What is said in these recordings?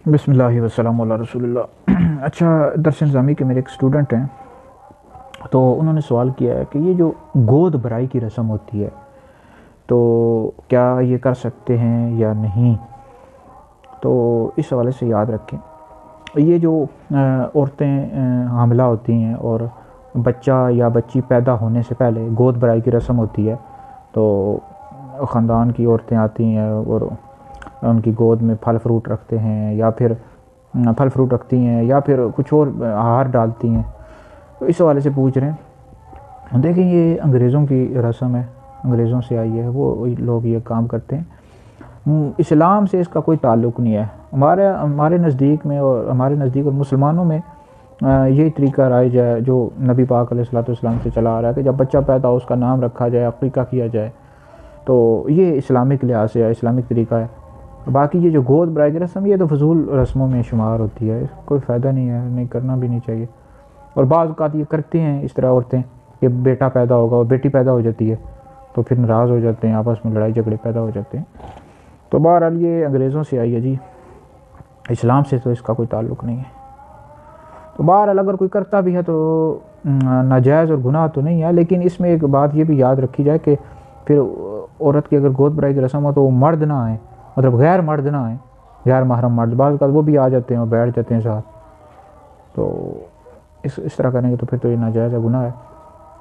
بسم اللہ والسلام علی رسول اللہ۔ اچھا، درس نظامی کے میرے ایک اسٹوڈنٹ ہیں، تو انہوں نے سوال کیا ہے کہ یہ جو گود بھرائی کی رسم ہوتی ہے تو کیا یہ کر سکتے ہیں یا نہیں؟ تو اس حوالے سے یاد رکھیں، یہ جو عورتیں حاملہ ہوتی ہیں اور بچہ یا بچی پیدا ہونے سے پہلے گود بھرائی کی رسم ہوتی ہے، تو خاندان کی عورتیں آتی ہیں اور ان کی گود میں پھل فروٹ رکھتے ہیں، یا پھر پھل فروٹ رکھتی ہیں یا پھر کچھ اور آہار ڈالتی ہیں۔ تو اس حوالے سے پوچھ رہے ہیں۔ دیکھیں، یہ انگریزوں کی رسم ہے، انگریزوں سے آئی ہے، وہ لوگ یہ کام کرتے ہیں۔ اسلام سے اس کا کوئی تعلق نہیں ہے۔ ہمارے نزدیک میں اور مسلمانوں میں یہی طریقہ رائج ہے جو نبی پاک علیہ السلام سے چلا آ رہا ہے کہ جب بچہ پیدا ہو اس کا نام رکھا جائے، عقیقہ کیا جائے۔ تو یہ اسلامک لحاظ سے ہے، اسلامک طریقہ ہے۔ باقی یہ جو گود بھرائی کی رسم، یہ تو فضول رسموں میں شمار ہوتی ہے، کوئی فائدہ نہیں ہے، نہیں کرنا بھی نہیں چاہیے۔ اور بعض اوقات یہ کرتے ہیں اس طرح عورتیں کہ بیٹا پیدا ہوگا اور بیٹی پیدا ہو جاتی ہے تو پھر ناراض ہو جاتے ہیں، آپس میں لڑائی جھگڑے پیدا ہو جاتے ہیں۔ تو بہرحال یہ انگریزوں سے آئی ہے جی، اسلام سے تو اس کا کوئی تعلق نہیں ہے۔ تو بہرحال اگر کوئی کرتا بھی ہے تو ناجائز اور گناہ تو نہیں ہے، لیکن اس میں ایک بات یہ بھی یاد رکھی جائے کہ پھر عورت کی اگر گود بھرائی کی رسم ہو تو وہ مرد نہ آئیں، مطلب غیر مرد نہ آئیں، غیر محرم مرد، بعض اوقات وہ بھی آ جاتے ہیں اور بیٹھ جاتے ہیں ساتھ۔ تو اس طرح کریں گے تو پھر تو یہ ناجائز ہے، گناہ ہے۔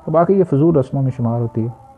تو باقی یہ فضول رسموں میں شمار ہوتی ہے۔